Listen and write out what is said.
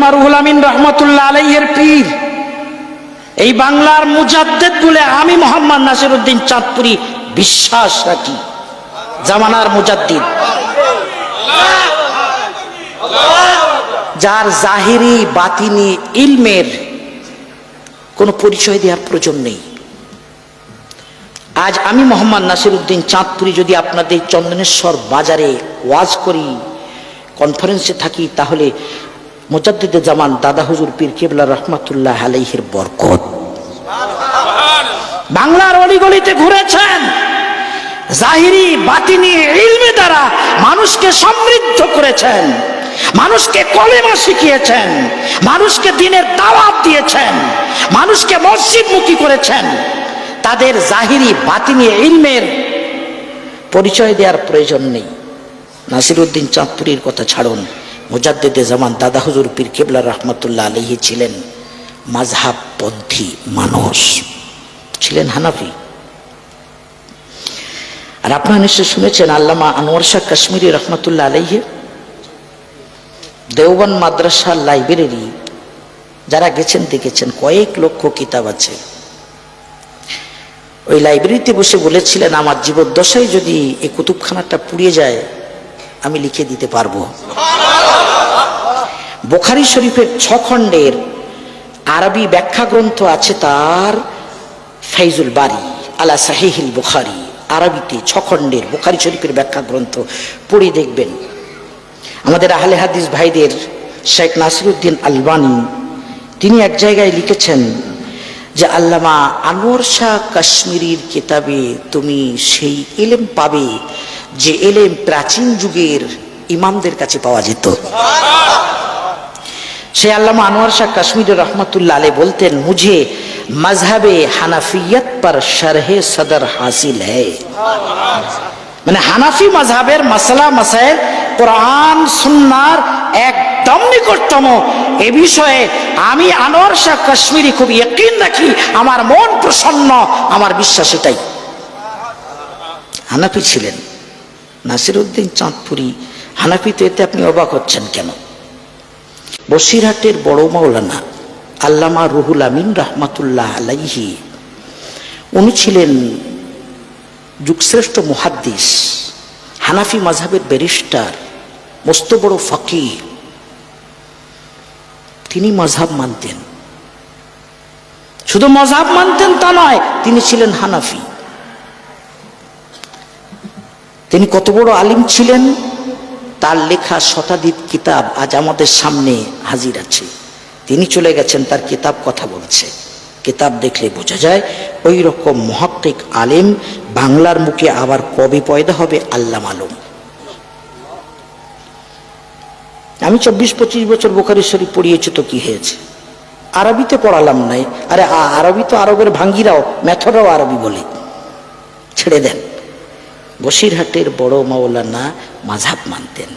আল্লামা রুহুল আমিন রহমাতুল্লাহ আলাইহির পীর, এই বাংলার মুজাদ্দিদ বলে আমি মোহাম্মদ নাসিরউদ্দিন চাঁদপুরি বিশ্বাস রাখি। জামানার মুজাদ্দিদ, যার জাহিরি বাতিনি ইলমের কোনো পরিচয় দেওয়ার প্রয়োজন নেই। আজ আমি মোহাম্মদ নাসিরউদ্দিন চাঁদপুরি যদি আপনাদের চন্দনেশ্বর বাজারে ওয়াজ করি, কনফারেন্সে থাকি, তাহলে মুজাদ্দিদে জামান দাদা হুজুর পীর কেবলা রহমাতুল্লাহ আলাইহির বরকত। বাংলার অলিগলিতে ঘুরেছেন, জাহিরি বাতিনি ইলমে দ্বারা মানুষকে সমৃদ্ধ করেছেন, মানুষকে কলেমা শিখিয়েছেন, মানুষকে দ্বীনের দাওয়াত দিয়েছেন, মানুষকে মসজিদমুখী করেছেন। তাদের জাহিরি বাতিনি ইলমের পরিচয় দেওয়ার প্রয়োজন নেই। নাসিরউদ্দিন চাঁদপুরীর কথা ছাড়ুন, মুজাদ্দিদে জামান দাদা হুজুর পীর কেবলা রহমাতুল্লাহ আলাইহি ছিলেন মাযহাবপন্থী মানুষ, ছিলেন হানাফি। আর আপনারা নিশ্চয় শুনেছেন আল্লামা আনোয়ার শাহ কাশ্মীরি রহমাতুল্লাহ আলাইহি দেওবন্দ মাদ্রাসার লাইব্রেরি, যারা গেছেন দেখেছেন কয়েক লক্ষ কিতাব আছে। ওই লাইব্রেরিতে বসে বলেছিলেন, আমার জীবদ্দশায় যদি এই কুতুবখানাটা পুড়িয়ে যায় আমি লিখে দিতে পারবো। বুখারী শরীফের 6 খণ্ডের আরবি ব্যাখ্যা গ্রন্থ আছে তার, ফাইজুল বারি আলা সাহিহিল বুখারী, আরবিতে 6 খণ্ডের বুখারী শরীফের ব্যাখ্যা গ্রন্থ পড়ে দেখবেন। আমাদের আহলে হাদিস ভাইদের শেখ নাসিরউদ্দিন আলবানী তিনি এক জায়গায় লিখেছেন যে আল্লামা আনোয়ার শাহ কাশ্মীরির কিতাবে তুমি সেই ইলম পাবে যে ইলম প্রাচীন যুগের ইমামদের কাছে পাওয়া যেত। সে আল্লামা আনোয়ার শাহ কাশ্মীরি রহমাতুল্লাহ আলাইহি বলতেন, মুঝে মজহবে হানাফিয়ত पर शरह सदर हासिल है। মানে হানাফি মাযহাবের মাসলা মাসাইল কোরআন সুন্নাহর একদম নিকটতম, এ বিষয়ে আমি আনোয়ার শাহ কাশ্মীরি খুব ইয়াকিন রাখি, আমার মন প্রসন্ন, আমার বিশ্বাস এটাই। হানাফি ছিলেন নাসিরউদ্দিন চাঁদপুরি। হানাফি তো এতে আপনি অবাক হচ্ছেন কেন? বসিরহাটের বড় মাওলানা আল্লামা রুহুল আমিন রহমাতুল্লাহ আলাইহি, উনি ছিলেন যুগশ্রেষ্ঠ মুহাদ্দিস, হানাফি মাযহাবের ব্যারিস্টার, মস্ত বড় ফকিহ। তিনি মাযহাব মানতেন, শুধু মাযহাব মানতেন তা নয়, তিনি ছিলেন হানাফি। তিনি কত বড় আলিম ছিলেন, তার লেখা শতাধিক কিতাব আজ আমাদের সামনে হাজির আছে। তিনি চলে গেছেন, তার কিতাব কথা বলছে। কিতাব দেখলে বোঝা যায় ওই রকম মুহাক্কিক আলেম বাংলার মুখে আবার কবে পয়দা হবে আল্লাহ মালুম। আমি 24-25 বছর বুখারী শরীফ পড়িয়েছি, তো কি হয়েছে? আরবিতে পড়ালাম নাই। আরে আরবি তো আরবের ভাঙ্গিরাও, মেথডরাও আরবি বলে, ছেড়ে দেন। বসিরহাটের বড় মাওলানা মাযহাব মানতেন।